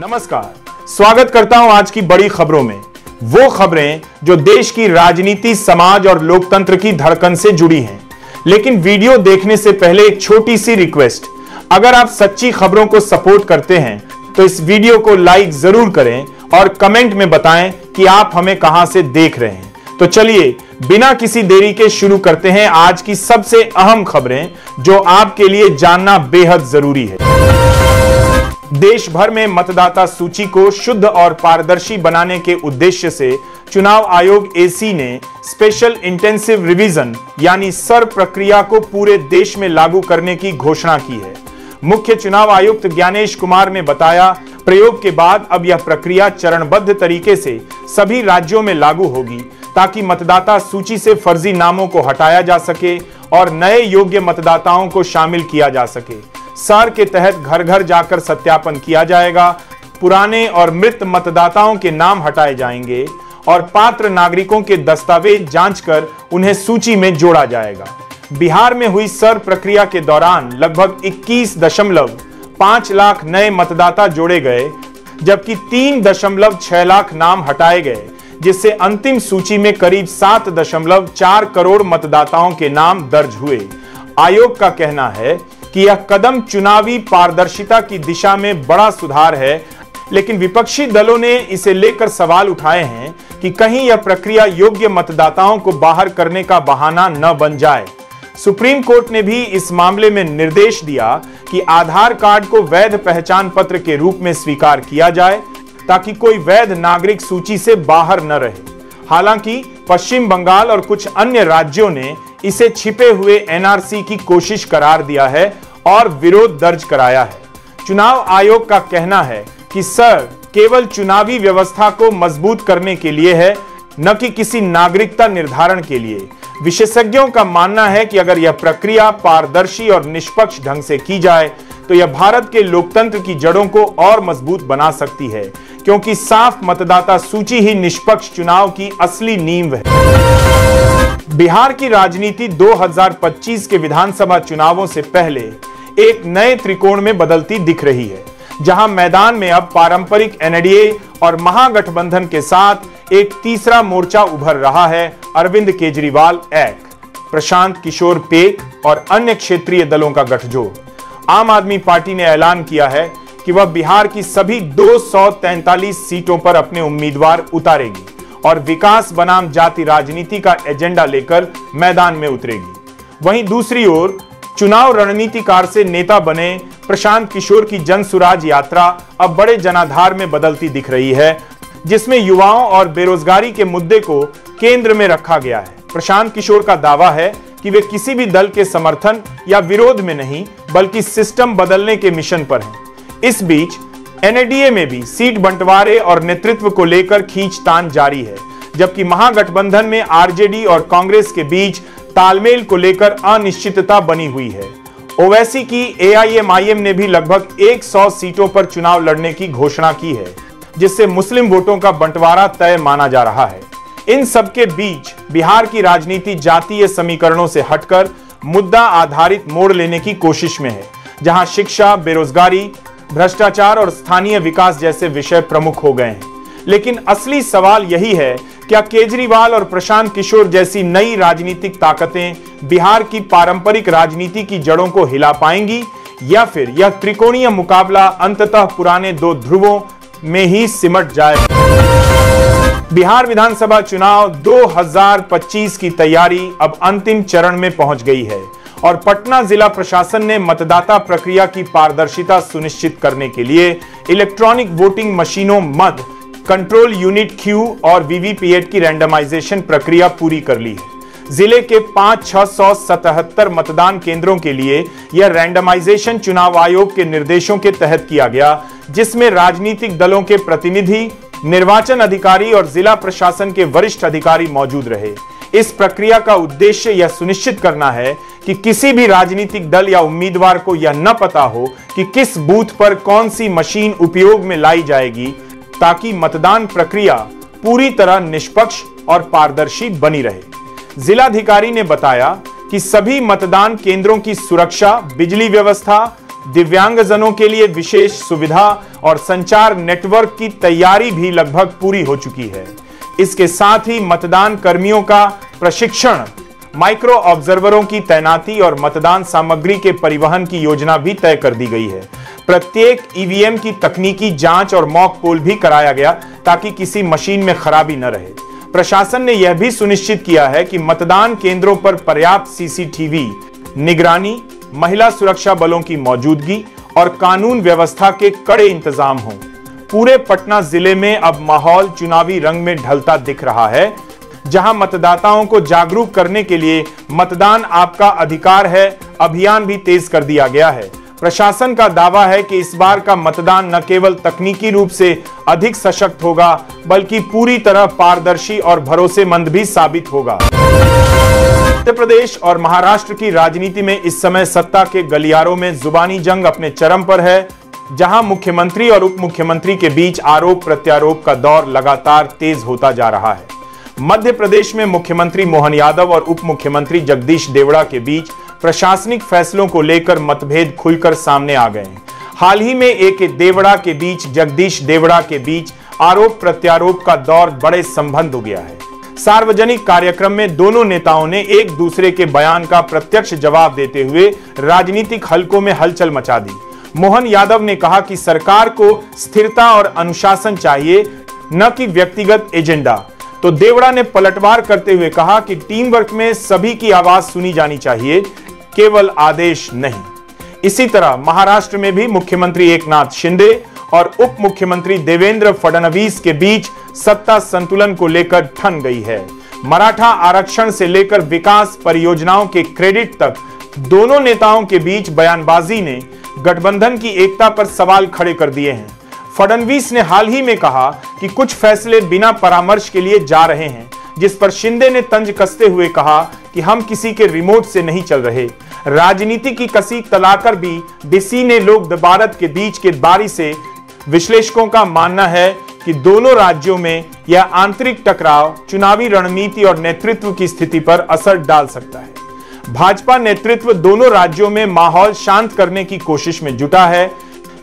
नमस्कार, स्वागत करता हूं आज की बड़ी खबरों में। वो खबरें जो देश की राजनीति, समाज और लोकतंत्र की धड़कन से जुड़ी हैं। लेकिन वीडियो देखने से पहले एक छोटी सी रिक्वेस्ट, अगर आप सच्ची खबरों को सपोर्ट करते हैं तो इस वीडियो को लाइक जरूर करें और कमेंट में बताएं कि आप हमें कहां से देख रहे हैं। तो चलिए बिना किसी देरी के शुरू करते हैं आज की सबसे अहम खबरें जो आपके लिए जानना बेहद जरूरी है। देश भर में मतदाता सूची को शुद्ध और पारदर्शी बनाने के उद्देश्य से चुनाव आयोग एसी ने स्पेशल इंटेंसिव रिवीजन यानी सर प्रक्रिया को पूरे देश में लागू करने की घोषणा की है। मुख्य चुनाव आयुक्त ज्ञानेश कुमार ने बताया, प्रयोग के बाद अब यह प्रक्रिया चरणबद्ध तरीके से सभी राज्यों में लागू होगी ताकि मतदाता सूची से फर्जी नामों को हटाया जा सके और नए योग्य मतदाताओं को शामिल किया जा सके। सर के तहत घर घर जाकर सत्यापन किया जाएगा, पुराने और मृत मतदाताओं के नाम हटाए जाएंगे और पात्र नागरिकों के दस्तावेज जांचकर उन्हें सूची में जोड़ा जाएगा। बिहार में हुई सर प्रक्रिया के दौरान लगभग 21.5 लाख नए मतदाता जोड़े गए, जबकि 3.6 लाख नाम हटाए गए, जिससे अंतिम सूची में करीब 7.4 करोड़ मतदाताओं के नाम दर्ज हुए। आयोग का कहना है कि यह कदम चुनावी पारदर्शिता की दिशा में बड़ा सुधार है, लेकिन विपक्षी दलों ने इसे लेकर सवाल उठाए हैं कि कहीं यह प्रक्रिया योग्य मतदाताओं को बाहर करने का बहाना न बन जाए। सुप्रीम कोर्ट ने भी इस मामले में निर्देश दिया कि आधार कार्ड को वैध पहचान पत्र के रूप में स्वीकार किया जाए ताकि कोई वैध नागरिक सूची से बाहर न रहे। हालांकि पश्चिम बंगाल और कुछ अन्य राज्यों ने इसे छिपे हुए एनआरसी की कोशिश करार दिया है और विरोध दर्ज कराया है। चुनाव आयोग का कहना है कि सर केवल चुनावी व्यवस्था को मजबूत करने के लिए है, न कि किसी नागरिकता निर्धारण के लिए। विशेषज्ञों का मानना है कि अगर यह प्रक्रिया पारदर्शी और निष्पक्ष ढंग से की जाए तो यह भारत के लोकतंत्र की जड़ों को और मजबूत बना सकती है, क्योंकि साफ मतदाता सूची ही निष्पक्ष चुनाव की असली नींव है। बिहार की राजनीति 2025 के विधानसभा चुनावों से पहले एक नए त्रिकोण में बदलती दिख रही है, जहां मैदान में अब पारंपरिक एनडीए और महागठबंधन के साथ एक तीसरा मोर्चा उभर रहा है, अरविंद केजरीवाल एक, प्रशांत किशोर पेक और अन्य क्षेत्रीय दलों का गठजोड़। आम आदमी पार्टी ने ऐलान किया है कि वह बिहार की सभी 243 सीटों पर अपने उम्मीदवार उतारेगी और विकास बनाम जाति राजनीति का एजेंडा लेकर मैदान में उतरेगी। वहीं दूसरी ओर चुनाव रणनीतिकार से नेता बने प्रशांत किशोर की जनसुराज यात्रा अब बड़े जनाधार में बदलती दिख रही है, जिसमें युवाओं और बेरोजगारी के मुद्दे को केंद्र में रखा गया है। प्रशांत किशोर का दावा है कि वे किसी भी दल के समर्थन या विरोध में नहीं, बल्कि सिस्टम बदलने के मिशन पर हैं। इस बीच एनडीए में भी सीट बंटवारे और नेतृत्व को लेकर खींचतान जारी है, जबकि महागठबंधन में आरजेडी और कांग्रेस के बीच तालमेल को लेकर अनिश्चितता बनी हुई है। ओवैसी की एआईएमआईएम ने भी लगभग 100 सीटों पर चुनाव लड़ने की घोषणा की है, जिससे मुस्लिम वोटों का बंटवारा तय माना जा रहा है। इन सबके बीच बिहार की राजनीति जातीय समीकरणों से हटकर मुद्दा आधारित मोड़ लेने की कोशिश में है, जहां शिक्षा, बेरोजगारी, भ्रष्टाचार और स्थानीय विकास जैसे विषय प्रमुख हो गए हैं। लेकिन असली सवाल यही है, क्या केजरीवाल और प्रशांत किशोर जैसी नई राजनीतिक ताकतें बिहार की पारंपरिक राजनीति की जड़ों को हिला पाएंगी, या फिर यह त्रिकोणीय मुकाबला अंततः पुराने दो ध्रुवों में ही सिमट जाएगा। बिहार विधानसभा चुनाव 2025 की तैयारी अब अंतिम चरण में पहुंच गई है और पटना जिला प्रशासन ने मतदाता प्रक्रिया की पारदर्शिता सुनिश्चित करने के लिए इलेक्ट्रॉनिक वोटिंग मशीनों मद, कंट्रोल यूनिट क्यू और वीवीपीएट की रैंडमाइजेशन प्रक्रिया पूरी कर ली है। जिले के 5,677 मतदान केंद्रों के लिए यह रैंडमाइजेशन चुनाव आयोग के निर्देशों के तहत किया गया, जिसमें राजनीतिक दलों के प्रतिनिधि, निर्वाचन अधिकारी और जिला प्रशासन के वरिष्ठ अधिकारी मौजूद रहे। इस प्रक्रिया का उद्देश्य यह सुनिश्चित करना है कि किसी भी राजनीतिक दल या उम्मीदवार को यह न पता हो कि किस बूथ पर कौन सी मशीन उपयोग में लाई जाएगी, ताकि मतदान प्रक्रिया पूरी तरह निष्पक्ष और पारदर्शी बनी रहे। जिलाधिकारी ने बताया कि सभी मतदान केंद्रों की सुरक्षा, बिजली व्यवस्था, दिव्यांगजनों के लिए विशेष सुविधा और संचार नेटवर्क की तैयारी भी लगभग पूरी हो चुकी है। इसके साथ ही मतदान कर्मियों का प्रशिक्षण, माइक्रो ऑब्जर्वरों की तैनाती और मतदान सामग्री के परिवहन की योजना भी तय कर दी गई है। प्रत्येक ईवीएम की तकनीकी जांच और मॉक पोल भी कराया गया ताकि किसी मशीन में खराबी न रहे। प्रशासन ने यह भी सुनिश्चित किया है कि मतदान केंद्रों पर पर्याप्त सीसीटीवी निगरानी, महिला सुरक्षा बलों की मौजूदगी और कानून व्यवस्था के कड़े इंतजाम हों। पूरे पटना जिले में अब माहौल चुनावी रंग में ढलता दिख रहा है, जहां मतदाताओं को जागरूक करने के लिए मतदान आपका अधिकार है अभियान भी तेज कर दिया गया है। प्रशासन का दावा है कि इस बार का मतदान न केवल तकनीकी रूप से अधिक सशक्त होगा, बल्कि पूरी तरह पारदर्शी और भरोसेमंद भी साबित होगा। मध्य प्रदेश और महाराष्ट्र की राजनीति में इस समय सत्ता के गलियारों में जुबानी जंग अपने चरम पर है, जहां मुख्यमंत्री और उप मुख्यमंत्री के बीच आरोप प्रत्यारोप का दौर लगातार तेज होता जा रहा है। मध्य प्रदेश में मुख्यमंत्री मोहन यादव और उप मुख्यमंत्री जगदीश देवड़ा के बीच प्रशासनिक फैसलों को लेकर मतभेद खुलकर सामने आ गए हैं। हाल ही में एक देवड़ा के बीच जगदीश देवड़ा के बीच आरोप प्रत्यारोप का दौर बड़े संबंध हो गया है। सार्वजनिक कार्यक्रम में दोनों नेताओं ने एक दूसरे के बयान का प्रत्यक्ष जवाब देते हुए राजनीतिक हलकों में हलचल मचा दी। मोहन यादव ने कहा कि सरकार को स्थिरता और अनुशासन चाहिए, न कि व्यक्तिगत एजेंडा। तो देवड़ा ने पलटवार करते हुए कहा कि टीम वर्क में सभी की आवाज सुनी जानी चाहिए, केवल आदेश नहीं। इसी तरह महाराष्ट्र में भी मुख्यमंत्री एकनाथ शिंदे और उप मुख्यमंत्री देवेंद्र फडणवीस के बीच सत्ता संतुलन को लेकर ठन गई है। मराठा आरक्षण से लेकर विकास परियोजनाओं के क्रेडिट तक दोनों नेताओं के बीच बयानबाजी ने गठबंधन की एकता पर सवाल खड़े कर दिए हैं। फडणवीस ने हाल ही में कहा कि कुछ फैसले बिना परामर्श के लिए जा रहे हैं, जिस पर शिंदे ने तंज कसते हुए कहा कि हम किसी के रिमोट से नहीं चल रहे। राजनीति की कसी तलाकर भी डीसी ने लोक भारत के बीच के बारी से विश्लेषकों का मानना है कि दोनों राज्यों में यह आंतरिक टकराव चुनावी रणनीति और नेतृत्व की स्थिति पर असर डाल सकता है। भाजपा नेतृत्व दोनों राज्यों में माहौल शांत करने की कोशिश में जुटा है,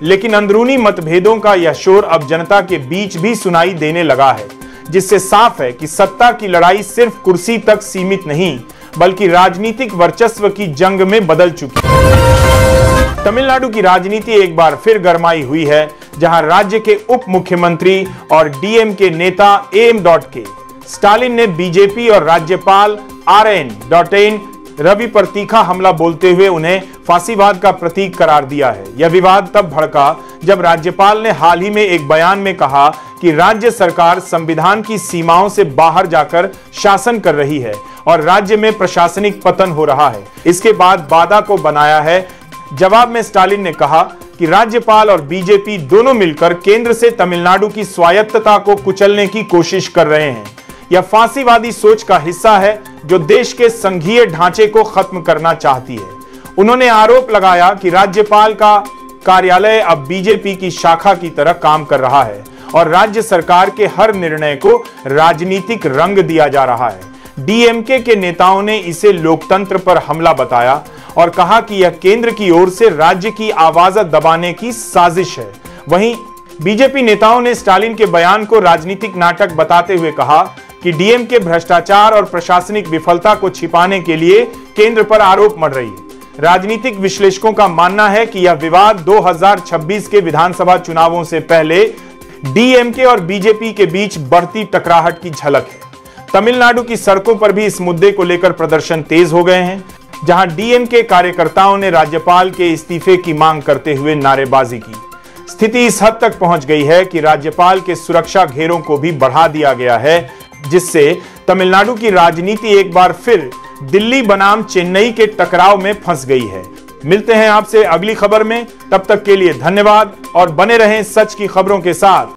लेकिन अंदरूनी मतभेदों का यह शोर अब जनता के बीच भी सुनाई देने लगा है, जिससे साफ है कि सत्ता की लड़ाई सिर्फ कुर्सी तक सीमित नहीं, बल्कि राजनीतिक वर्चस्व की जंग में बदल चुकी है। तमिलनाडु की राजनीति एक बार फिर गरमाई हुई है, जहां राज्य के उप मुख्यमंत्री और डीएमके नेता एम.के स्टालिन ने बीजेपी और राज्यपाल RN रवि पर तीखा हमला बोलते हुए उन्हें फांसीवाद का प्रतीक करार दिया है। यह विवाद तब भड़का जब राज्यपाल ने हाल ही में एक बयान में कहा कि राज्य सरकार संविधान की सीमाओं से बाहर जाकर शासन कर रही है और राज्य में प्रशासनिक पतन हो रहा है। इसके बाद वादा को बनाया है। जवाब में स्टालिन ने कहा कि राज्यपाल और बीजेपी दोनों मिलकर केंद्र से तमिलनाडु की स्वायत्तता को कुचलने की कोशिश कर रहे हैं। यह फांसीवादी सोच का हिस्सा है जो देश के संघीय ढांचे को खत्म करना चाहती है। उन्होंने आरोप लगाया कि राज्यपाल का कार्यालय अब बीजेपी की शाखा की तरह काम कर रहा है और राज्य सरकार के हर निर्णय को राजनीतिक रंग दिया जा रहा है। डीएमके के नेताओं ने इसे लोकतंत्र पर हमला बताया और कहा कि यह केंद्र की ओर से राज्य की आवाज दबाने की साजिश है। वहीं बीजेपी नेताओं ने स्टालिन के बयान को राजनीतिक नाटक बताते हुए कहा कि डीएमके भ्रष्टाचार और प्रशासनिक विफलता को छिपाने के लिए केंद्र पर आरोप मढ़ रही है। राजनीतिक विश्लेषकों का मानना है कि यह विवाद 2026 के विधानसभा चुनावों से पहले डीएमके और बीजेपी के बीच बढ़ती टकराहट की झलक है। तमिलनाडु की सड़कों पर भी इस मुद्दे को लेकर प्रदर्शन तेज हो गए हैं, जहां डीएमके कार्यकर्ताओं ने राज्यपाल के इस्तीफे की मांग करते हुए नारेबाजी की। स्थिति इस हद तक पहुंच गई है कि राज्यपाल के सुरक्षा घेरों को भी बढ़ा दिया गया है, जिससे तमिलनाडु की राजनीति एक बार फिर दिल्ली बनाम चेन्नई के टकराव में फंस गई है। मिलते हैं आपसे अगली खबर में, तब तक के लिए धन्यवाद और बने रहें सच की खबरों के साथ।